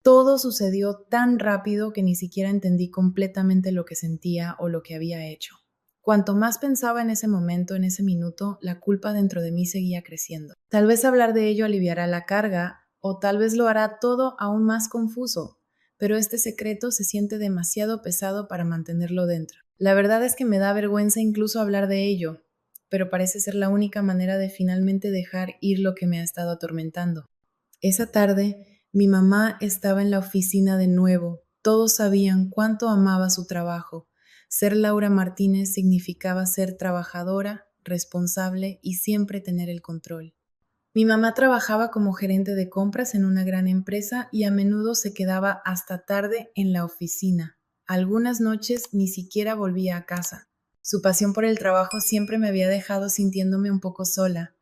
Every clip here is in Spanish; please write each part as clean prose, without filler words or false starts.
Todo sucedió tan rápido que ni siquiera entendí completamente lo que sentía o lo que había hecho. Cuanto más pensaba en ese momento, en ese minuto, la culpa dentro de mí seguía creciendo. Tal vez hablar de ello aliviará la carga o tal vez lo hará todo aún más confuso, pero este secreto se siente demasiado pesado para mantenerlo dentro. La verdad es que me da vergüenza incluso hablar de ello, pero parece ser la única manera de finalmente dejar ir lo que me ha estado atormentando. Esa tarde, mi mamá estaba en la oficina de nuevo. Todos sabían cuánto amaba su trabajo. Ser Laura Martínez significaba ser trabajadora, responsable y siempre tener el control. Mi mamá trabajaba como gerente de compras en una gran empresa y a menudo se quedaba hasta tarde en la oficina. Algunas noches ni siquiera volvía a casa. Su pasión por el trabajo siempre me había dejado sintiéndome un poco sola,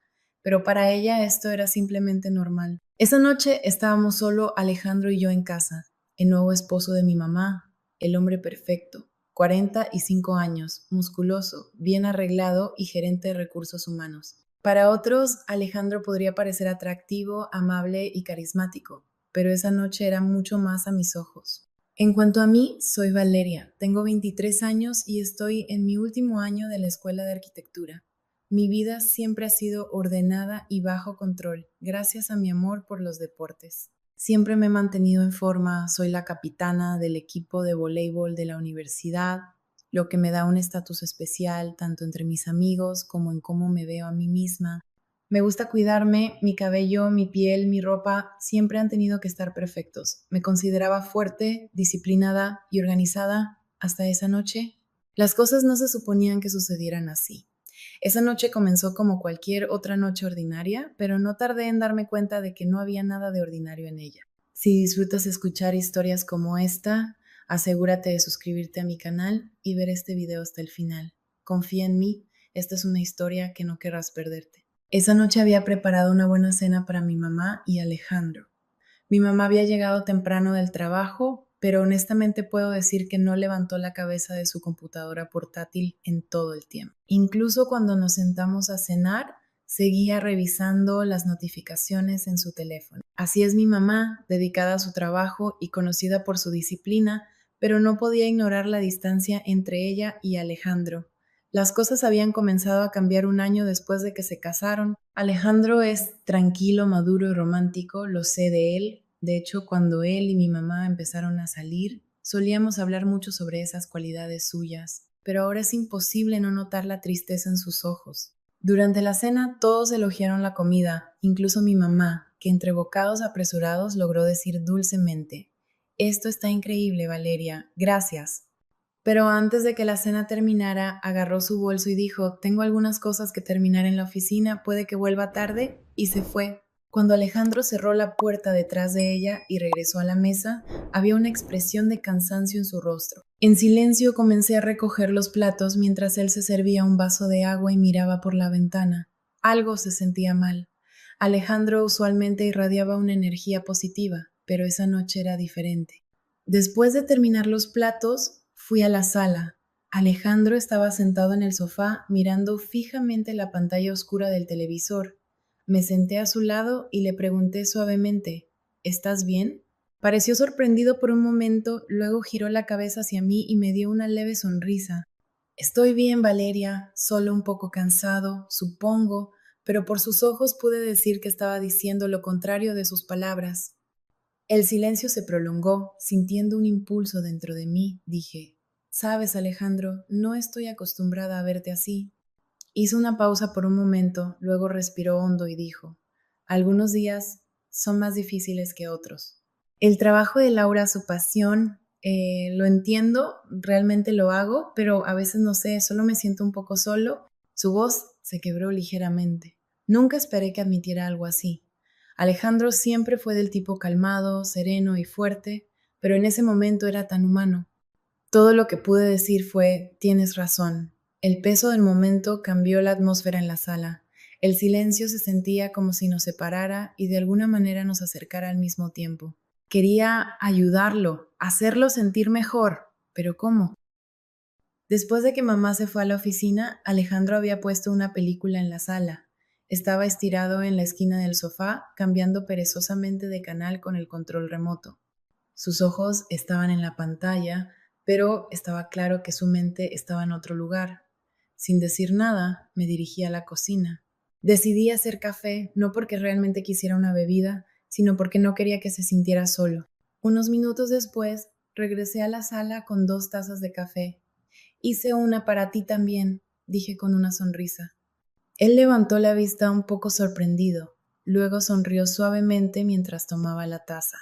pero para ella esto era simplemente normal. Esa noche estábamos solo Alejandro y yo en casa, el nuevo esposo de mi mamá, el hombre perfecto, 45 años, musculoso, bien arreglado y gerente de recursos humanos. Para otros, Alejandro podría parecer atractivo, amable y carismático, pero esa noche era mucho más a mis ojos. En cuanto a mí, soy Valeria, tengo 23 años y estoy en mi último año de la escuela de arquitectura. Mi vida siempre ha sido ordenada y bajo control, gracias a mi amor por los deportes. Siempre me he mantenido en forma, soy la capitana del equipo de voleibol de la universidad, lo que me da un estatus especial tanto entre mis amigos como en cómo me veo a mí misma. Me gusta cuidarme, mi cabello, mi piel, mi ropa siempre han tenido que estar perfectos. Me consideraba fuerte, disciplinada y organizada hasta esa noche. Las cosas no se suponían que sucedieran así. Esa noche comenzó como cualquier otra noche ordinaria, pero no tardé en darme cuenta de que no había nada de ordinario en ella. Si disfrutas escuchar historias como esta, asegúrate de suscribirte a mi canal y ver este video hasta el final. Confía en mí, esta es una historia que no querrás perderte. Esa noche había preparado una buena cena para mi mamá y Alejandro. Mi mamá había llegado temprano del trabajo, pero honestamente puedo decir que no levantó la cabeza de su computadora portátil en todo el tiempo. Incluso cuando nos sentamos a cenar, seguía revisando las notificaciones en su teléfono. Así es mi mamá, dedicada a su trabajo y conocida por su disciplina, pero no podía ignorar la distancia entre ella y Alejandro. Las cosas habían comenzado a cambiar un año después de que se casaron. Alejandro es tranquilo, maduro y romántico, lo sé de él. De hecho, cuando él y mi mamá empezaron a salir, solíamos hablar mucho sobre esas cualidades suyas, pero ahora es imposible no notar la tristeza en sus ojos. Durante la cena todos elogiaron la comida, incluso mi mamá, que entre bocados apresurados logró decir dulcemente: «Esto está increíble, Valeria, gracias». Pero antes de que la cena terminara, agarró su bolso y dijo: «Tengo algunas cosas que terminar en la oficina, puede que vuelva tarde», y se fue. Cuando Alejandro cerró la puerta detrás de ella y regresó a la mesa, había una expresión de cansancio en su rostro. En silencio comencé a recoger los platos mientras él se servía un vaso de agua y miraba por la ventana. Algo se sentía mal. Alejandro usualmente irradiaba una energía positiva, pero esa noche era diferente. Después de terminar los platos, fui a la sala. Alejandro estaba sentado en el sofá mirando fijamente la pantalla oscura del televisor. Me senté a su lado y le pregunté suavemente: «¿Estás bien?». Pareció sorprendido por un momento, luego giró la cabeza hacia mí y me dio una leve sonrisa. «Estoy bien, Valeria, solo un poco cansado, supongo», pero por sus ojos pude decir que estaba diciendo lo contrario de sus palabras. El silencio se prolongó, sintiendo un impulso dentro de mí. Dije: «Sabes, Alejandro, no estoy acostumbrada a verte así». Hizo una pausa por un momento, luego respiró hondo y dijo: «Algunos días son más difíciles que otros». El trabajo de Laura, su pasión, lo entiendo, realmente lo hago, pero a veces no sé, solo me siento un poco solo. Su voz se quebró ligeramente. Nunca esperé que admitiera algo así. Alejandro siempre fue del tipo calmado, sereno y fuerte, pero en ese momento era tan humano. Todo lo que pude decir fue: «Tienes razón». El peso del momento cambió la atmósfera en la sala. El silencio se sentía como si nos separara y de alguna manera nos acercara al mismo tiempo. Quería ayudarlo, hacerlo sentir mejor, pero ¿cómo? Después de que mamá se fue a la oficina, Alejandro había puesto una película en la sala. Estaba estirado en la esquina del sofá, cambiando perezosamente de canal con el control remoto. Sus ojos estaban en la pantalla, pero estaba claro que su mente estaba en otro lugar. Sin decir nada, me dirigí a la cocina. Decidí hacer café no porque realmente quisiera una bebida, sino porque no quería que se sintiera solo. Unos minutos después, regresé a la sala con 2 tazas de café. Hice una para ti también, dije con una sonrisa. Él levantó la vista un poco sorprendido. Luego sonrió suavemente mientras tomaba la taza.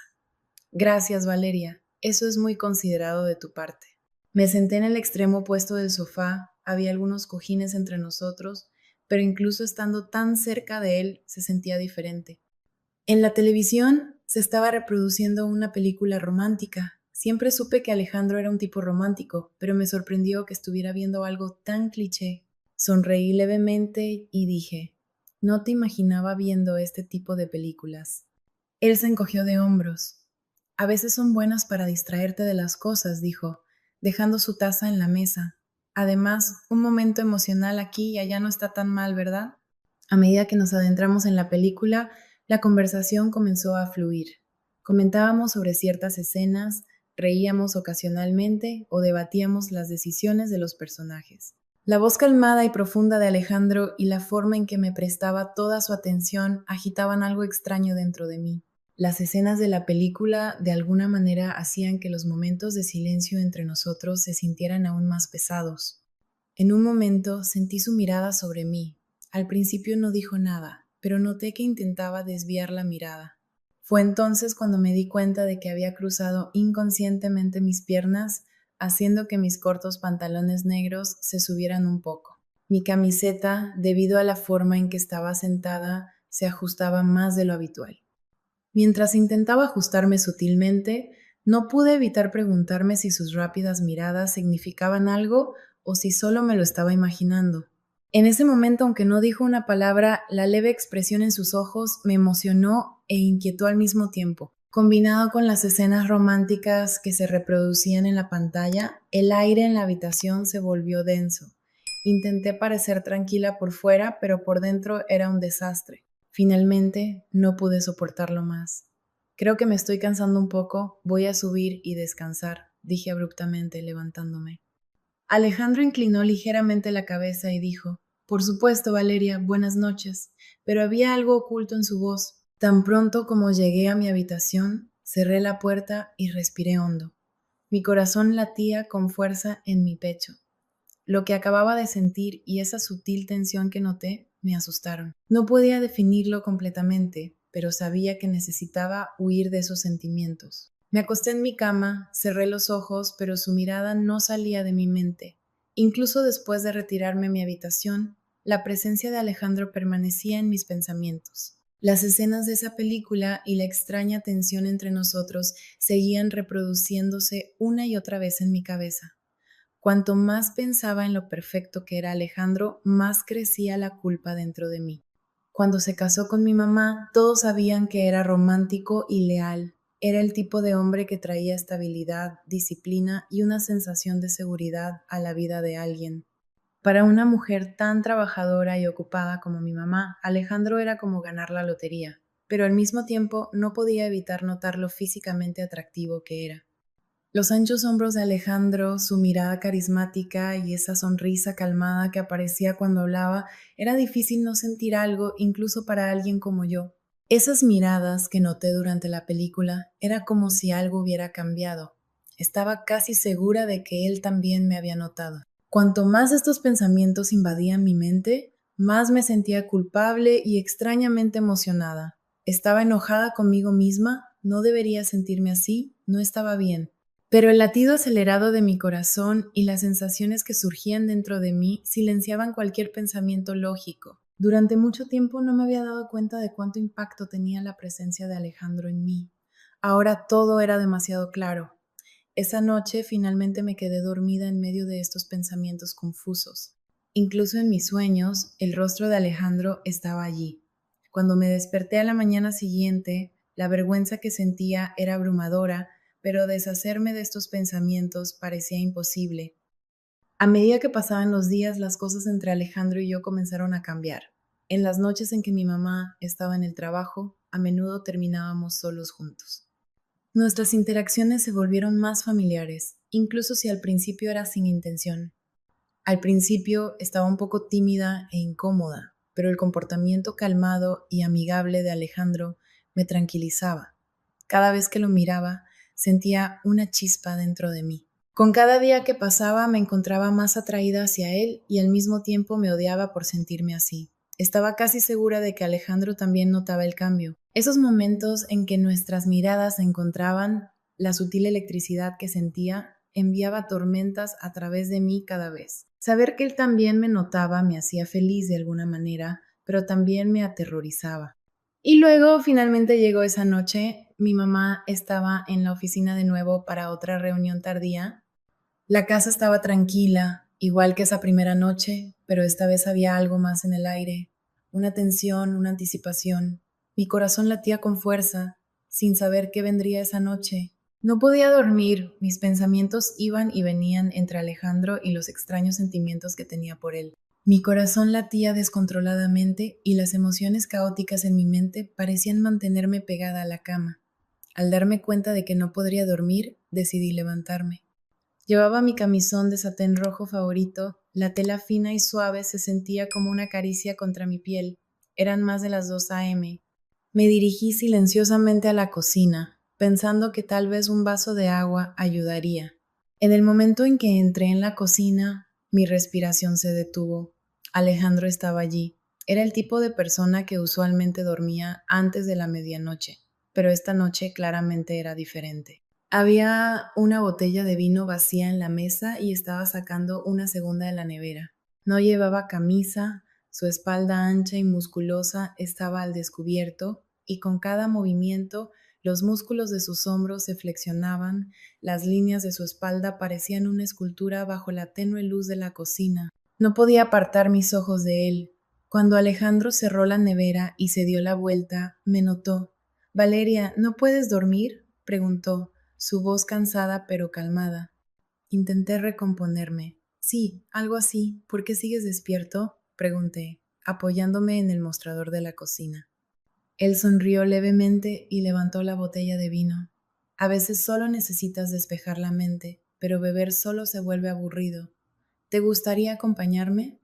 Gracias, Valeria. Eso es muy considerado de tu parte. Me senté en el extremo opuesto del sofá. Había algunos cojines entre nosotros, pero incluso estando tan cerca de él se sentía diferente. En la televisión se estaba reproduciendo una película romántica. Siempre supe que Alejandro era un tipo romántico, pero me sorprendió que estuviera viendo algo tan cliché. Sonreí levemente y dije, no te imaginaba viendo este tipo de películas. Él se encogió de hombros. A veces son buenas para distraerte de las cosas, dijo, dejando su taza en la mesa. Además, un momento emocional aquí y allá no está tan mal, ¿verdad? A medida que nos adentramos en la película, la conversación comenzó a fluir. Comentábamos sobre ciertas escenas, reíamos ocasionalmente o debatíamos las decisiones de los personajes. La voz calmada y profunda de Alejandro y la forma en que me prestaba toda su atención agitaban algo extraño dentro de mí. Las escenas de la película de alguna manera hacían que los momentos de silencio entre nosotros se sintieran aún más pesados. En un momento sentí su mirada sobre mí. Al principio no dijo nada, pero noté que intentaba desviar la mirada. Fue entonces cuando me di cuenta de que había cruzado inconscientemente mis piernas, haciendo que mis cortos pantalones negros se subieran un poco. Mi camiseta, debido a la forma en que estaba sentada, se ajustaba más de lo habitual. Mientras intentaba ajustarme sutilmente, no pude evitar preguntarme si sus rápidas miradas significaban algo o si solo me lo estaba imaginando. En ese momento, aunque no dijo una palabra, la leve expresión en sus ojos me emocionó e inquietó al mismo tiempo. Combinado con las escenas románticas que se reproducían en la pantalla, el aire en la habitación se volvió denso. Intenté parecer tranquila por fuera, pero por dentro era un desastre. Finalmente, no pude soportarlo más. Creo que me estoy cansando un poco, voy a subir y descansar, dije abruptamente, levantándome. Alejandro inclinó ligeramente la cabeza y dijo, por supuesto, Valeria, buenas noches, pero había algo oculto en su voz. Tan pronto como llegué a mi habitación, cerré la puerta y respiré hondo. Mi corazón latía con fuerza en mi pecho. Lo que acababa de sentir y esa sutil tensión que noté me asustaron. No podía definirlo completamente, pero sabía que necesitaba huir de esos sentimientos. Me acosté en mi cama, cerré los ojos, pero su mirada no salía de mi mente. Incluso después de retirarme a mi habitación, la presencia de Alejandro permanecía en mis pensamientos. Las escenas de esa película y la extraña tensión entre nosotros seguían reproduciéndose una y otra vez en mi cabeza. Cuanto más pensaba en lo perfecto que era Alejandro, más crecía la culpa dentro de mí. Cuando se casó con mi mamá, todos sabían que era romántico y leal. Era el tipo de hombre que traía estabilidad, disciplina y una sensación de seguridad a la vida de alguien. Para una mujer tan trabajadora y ocupada como mi mamá, Alejandro era como ganar la lotería, pero al mismo tiempo no podía evitar notar lo físicamente atractivo que era. Los anchos hombros de Alejandro, su mirada carismática y esa sonrisa calmada que aparecía cuando hablaba, era difícil no sentir algo incluso para alguien como yo. Esas miradas que noté durante la película era como si algo hubiera cambiado. Estaba casi segura de que él también me había notado. Cuanto más estos pensamientos invadían mi mente, más me sentía culpable y extrañamente emocionada. Estaba enojada conmigo misma, no debería sentirme así, no estaba bien. Pero el latido acelerado de mi corazón y las sensaciones que surgían dentro de mí silenciaban cualquier pensamiento lógico. Durante mucho tiempo no me había dado cuenta de cuánto impacto tenía la presencia de Alejandro en mí. Ahora todo era demasiado claro. Esa noche finalmente me quedé dormida en medio de estos pensamientos confusos. Incluso en mis sueños, el rostro de Alejandro estaba allí. Cuando me desperté a la mañana siguiente, la vergüenza que sentía era abrumadora, pero deshacerme de estos pensamientos parecía imposible. A medida que pasaban los días, las cosas entre Alejandro y yo comenzaron a cambiar. En las noches en que mi mamá estaba en el trabajo, a menudo terminábamos solos juntos. Nuestras interacciones se volvieron más familiares, incluso si al principio era sin intención. Al principio estaba un poco tímida e incómoda, pero el comportamiento calmado y amigable de Alejandro me tranquilizaba. Cada vez que lo miraba, sentía una chispa dentro de mí. Con cada día que pasaba me encontraba más atraída hacia él y al mismo tiempo me odiaba por sentirme así. Estaba casi segura de que Alejandro también notaba el cambio. Esos momentos en que nuestras miradas se encontraban, la sutil electricidad que sentía, enviaba tormentas a través de mí cada vez. Saber que él también me notaba me hacía feliz de alguna manera, pero también me aterrorizaba. Y luego finalmente llegó esa noche, mi mamá estaba en la oficina de nuevo para otra reunión tardía. La casa estaba tranquila, igual que esa primera noche, pero esta vez había algo más en el aire, una tensión, una anticipación. Mi corazón latía con fuerza, sin saber qué vendría esa noche. No podía dormir, mis pensamientos iban y venían entre Alejandro y los extraños sentimientos que tenía por él. Mi corazón latía descontroladamente y las emociones caóticas en mi mente parecían mantenerme pegada a la cama. Al darme cuenta de que no podría dormir, decidí levantarme. Llevaba mi camisón de satén rojo favorito, la tela fina y suave se sentía como una caricia contra mi piel. Eran más de las 2 a.m. Me dirigí silenciosamente a la cocina, pensando que tal vez un vaso de agua ayudaría. En el momento en que entré en la cocina, mi respiración se detuvo. Alejandro estaba allí. Era el tipo de persona que usualmente dormía antes de la medianoche, pero esta noche claramente era diferente. Había una botella de vino vacía en la mesa y estaba sacando una segunda de la nevera. No llevaba camisa, su espalda ancha y musculosa estaba al descubierto y con cada movimiento los músculos de sus hombros se flexionaban, las líneas de su espalda parecían una escultura bajo la tenue luz de la cocina. No podía apartar mis ojos de él. Cuando Alejandro cerró la nevera y se dio la vuelta, me notó. «Valeria, ¿no puedes dormir?», preguntó, su voz cansada pero calmada. Intenté recomponerme. «Sí, algo así. ¿Por qué sigues despierto?», pregunté, apoyándome en el mostrador de la cocina. Él sonrió levemente y levantó la botella de vino. «A veces solo necesitas despejar la mente, pero beber solo se vuelve aburrido. ¿Te gustaría acompañarme?».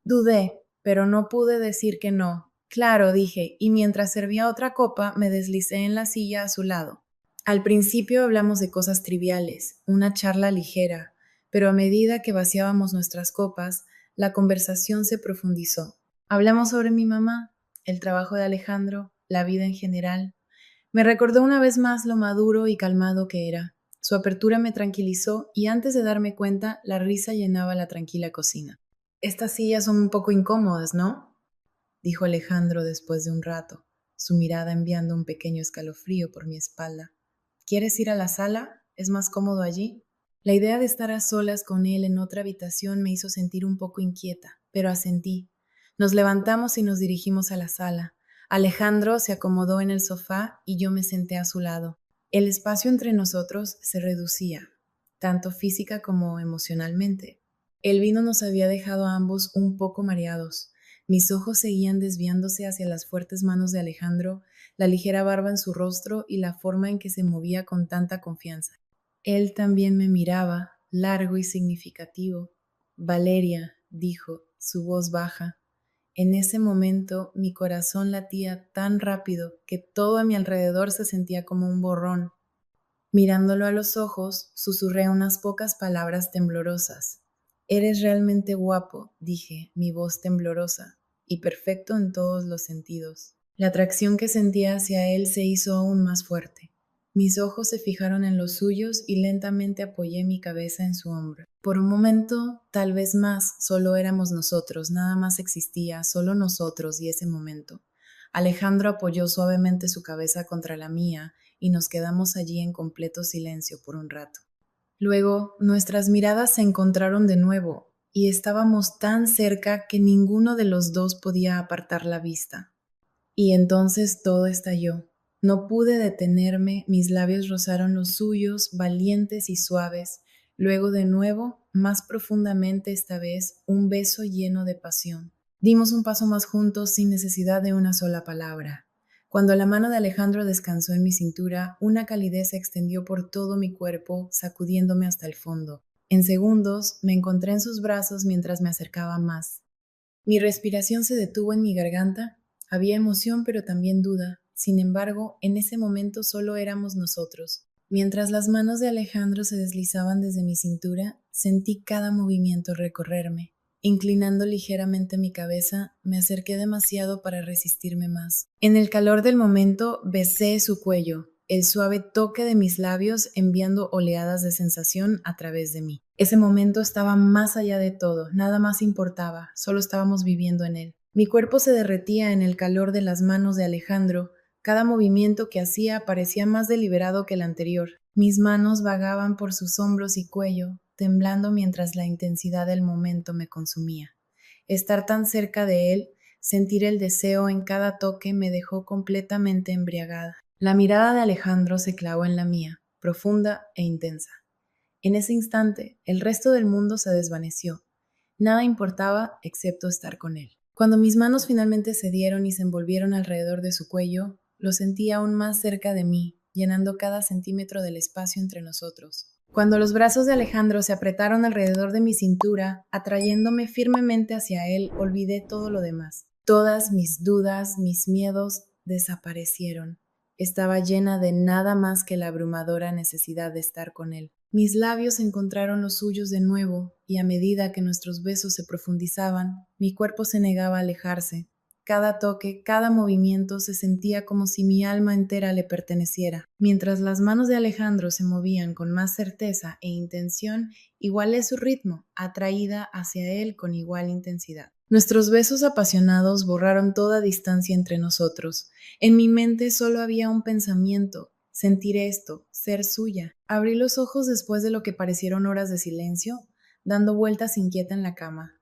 Dudé, pero no pude decir que no. «Claro», dije, y mientras servía otra copa me deslicé en la silla a su lado. Al principio hablamos de cosas triviales, una charla ligera, pero a medida que vaciábamos nuestras copas, la conversación se profundizó. Hablamos sobre mi mamá, el trabajo de Alejandro, la vida en general. Me recordó una vez más lo maduro y calmado que era. Su apertura me tranquilizó y antes de darme cuenta, la risa llenaba la tranquila cocina. «Estas sillas son un poco incómodas, ¿no?», dijo Alejandro después de un rato, su mirada enviando un pequeño escalofrío por mi espalda. «¿Quieres ir a la sala? ¿Es más cómodo allí?». La idea de estar a solas con él en otra habitación me hizo sentir un poco inquieta, pero asentí. Nos levantamos y nos dirigimos a la sala. Alejandro se acomodó en el sofá y yo me senté a su lado. El espacio entre nosotros se reducía, tanto física como emocionalmente. El vino nos había dejado a ambos un poco mareados. Mis ojos seguían desviándose hacia las fuertes manos de Alejandro, la ligera barba en su rostro y la forma en que se movía con tanta confianza. Él también me miraba, largo y significativo. «Valeria», dijo, su voz baja. En ese momento mi corazón latía tan rápido que todo a mi alrededor se sentía como un borrón. Mirándolo a los ojos, susurré unas pocas palabras temblorosas. «Eres realmente guapo», dije, mi voz temblorosa, «y perfecto en todos los sentidos». La atracción que sentía hacia él se hizo aún más fuerte. Mis ojos se fijaron en los suyos y lentamente apoyé mi cabeza en su hombro. Por un momento, tal vez más, solo éramos nosotros, nada más existía, solo nosotros y ese momento. Alejandro apoyó suavemente su cabeza contra la mía y nos quedamos allí en completo silencio por un rato. Luego, nuestras miradas se encontraron de nuevo y estábamos tan cerca que ninguno de los dos podía apartar la vista. Y entonces todo estalló. No pude detenerme, mis labios rozaron los suyos, valientes y suaves. Luego de nuevo, más profundamente esta vez, un beso lleno de pasión. Dimos un paso más juntos sin necesidad de una sola palabra. Cuando la mano de Alejandro descansó en mi cintura, una calidez se extendió por todo mi cuerpo, sacudiéndome hasta el fondo. En segundos, me encontré en sus brazos mientras me acercaba más. Mi respiración se detuvo en mi garganta. Había emoción, pero también duda. Sin embargo, en ese momento solo éramos nosotros. Mientras las manos de Alejandro se deslizaban desde mi cintura, sentí cada movimiento recorrerme. Inclinando ligeramente mi cabeza, me acerqué demasiado para resistirme más. En el calor del momento, besé su cuello, el suave toque de mis labios enviando oleadas de sensación a través de mí. Ese momento estaba más allá de todo, nada más importaba, solo estábamos viviendo en él. Mi cuerpo se derretía en el calor de las manos de Alejandro. Cada movimiento que hacía parecía más deliberado que el anterior. Mis manos vagaban por sus hombros y cuello, temblando mientras la intensidad del momento me consumía. Estar tan cerca de él, sentir el deseo en cada toque me dejó completamente embriagada. La mirada de Alejandro se clavó en la mía, profunda e intensa. En ese instante, el resto del mundo se desvaneció. Nada importaba excepto estar con él. Cuando mis manos finalmente cedieron y se envolvieron alrededor de su cuello, lo sentí aún más cerca de mí, llenando cada centímetro del espacio entre nosotros. Cuando los brazos de Alejandro se apretaron alrededor de mi cintura, atrayéndome firmemente hacia él, olvidé todo lo demás. Todas mis dudas, mis miedos, desaparecieron. Estaba llena de nada más que la abrumadora necesidad de estar con él. Mis labios encontraron los suyos de nuevo, y a medida que nuestros besos se profundizaban, mi cuerpo se negaba a alejarse. Cada toque, cada movimiento se sentía como si mi alma entera le perteneciera. Mientras las manos de Alejandro se movían con más certeza e intención, igualé su ritmo, atraída hacia él con igual intensidad. Nuestros besos apasionados borraron toda distancia entre nosotros. En mi mente solo había un pensamiento: sentir esto, ser suya. Abrí los ojos después de lo que parecieron horas de silencio, dando vueltas inquieta en la cama.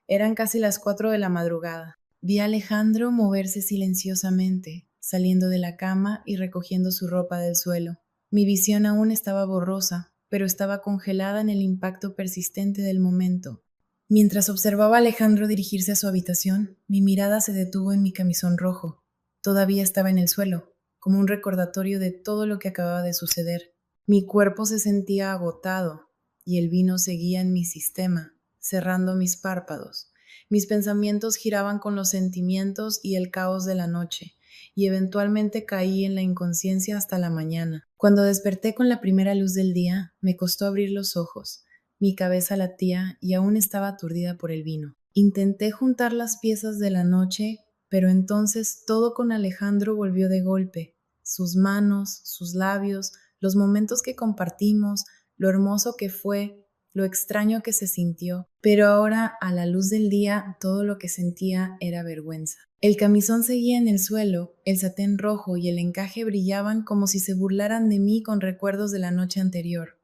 Eran casi las 4 de la madrugada. Vi a Alejandro moverse silenciosamente, saliendo de la cama y recogiendo su ropa del suelo. Mi visión aún estaba borrosa, pero estaba congelada en el impacto persistente del momento. Mientras observaba a Alejandro dirigirse a su habitación, mi mirada se detuvo en mi camisón rojo. Todavía estaba en el suelo, como un recordatorio de todo lo que acababa de suceder. Mi cuerpo se sentía agotado y el vino seguía en mi sistema, cerrando mis párpados. Mis pensamientos giraban con los sentimientos y el caos de la noche, y eventualmente caí en la inconsciencia hasta la mañana. Cuando desperté con la primera luz del día, me costó abrir los ojos. Mi cabeza latía y aún estaba aturdida por el vino. Intenté juntar las piezas de la noche, pero entonces todo con Alejandro volvió de golpe. Sus manos, sus labios, los momentos que compartimos, lo hermoso que fue, lo extraño que se sintió, pero ahora, a la luz del día, todo lo que sentía era vergüenza. El camisón seguía en el suelo, el satén rojo y el encaje brillaban como si se burlaran de mí con recuerdos de la noche anterior.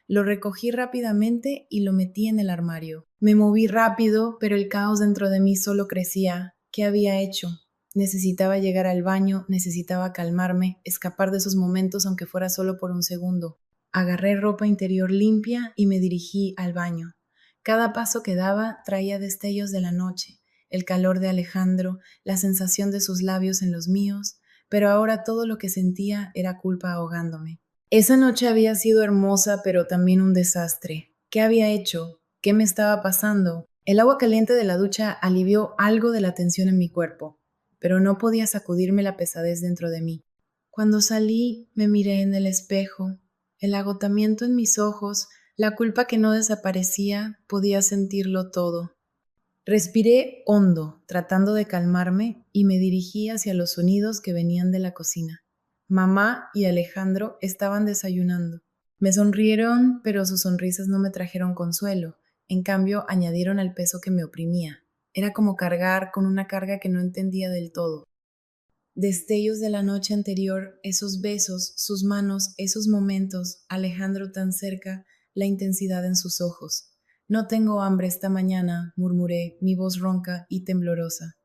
Lo recogí rápidamente y lo metí en el armario. Me moví rápido, pero el caos dentro de mí solo crecía. ¿Qué había hecho? Necesitaba llegar al baño, necesitaba calmarme, escapar de esos momentos aunque fuera solo por un segundo. Agarré ropa interior limpia y me dirigí al baño. Cada paso que daba traía destellos de la noche, el calor de Alejandro, la sensación de sus labios en los míos, pero ahora todo lo que sentía era culpa ahogándome. Esa noche había sido hermosa, pero también un desastre. ¿Qué había hecho? ¿Qué me estaba pasando? El agua caliente de la ducha alivió algo de la tensión en mi cuerpo, pero no podía sacudirme la pesadez dentro de mí. Cuando salí, me miré en el espejo. El agotamiento en mis ojos, la culpa que no desaparecía, podía sentirlo todo. Respiré hondo, tratando de calmarme, y me dirigí hacia los sonidos que venían de la cocina. Mamá y Alejandro estaban desayunando. Me sonrieron, pero sus sonrisas no me trajeron consuelo. En cambio, añadieron al peso que me oprimía. Era como cargar con una carga que no entendía del todo. Destellos de la noche anterior, esos besos, sus manos, esos momentos, Alejandro tan cerca, la intensidad en sus ojos. No tengo hambre esta mañana, murmuré, mi voz ronca y temblorosa.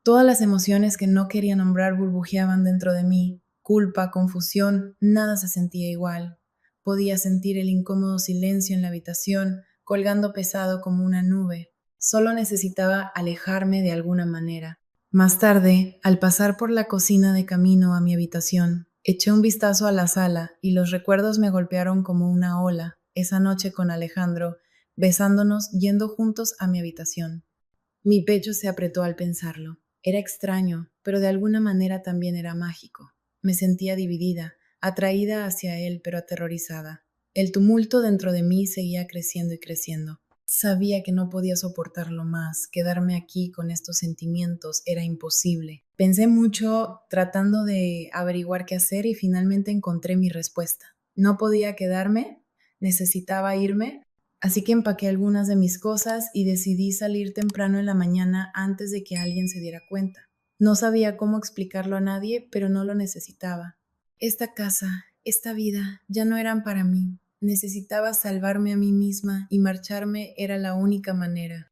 Todas las emociones que no quería nombrar burbujeaban dentro de mí. Culpa, confusión, nada se sentía igual. Podía sentir el incómodo silencio en la habitación, colgando pesado como una nube. Solo necesitaba alejarme de alguna manera. Más tarde, al pasar por la cocina de camino a mi habitación, eché un vistazo a la sala y los recuerdos me golpearon como una ola, esa noche con Alejandro, besándonos yendo juntos a mi habitación. Mi pecho se apretó al pensarlo. Era extraño, pero de alguna manera también era mágico. Me sentía dividida, atraída hacia él, pero aterrorizada. El tumulto dentro de mí seguía creciendo y creciendo. Sabía que no podía soportarlo más, quedarme aquí con estos sentimientos era imposible. Pensé mucho tratando de averiguar qué hacer y finalmente encontré mi respuesta. No podía quedarme, necesitaba irme, así que empaqué algunas de mis cosas y decidí salir temprano en la mañana antes de que alguien se diera cuenta. No sabía cómo explicarlo a nadie, pero no lo necesitaba. Esta casa, esta vida, ya no eran para mí. Necesitaba salvarme a mí misma y marcharme era la única manera.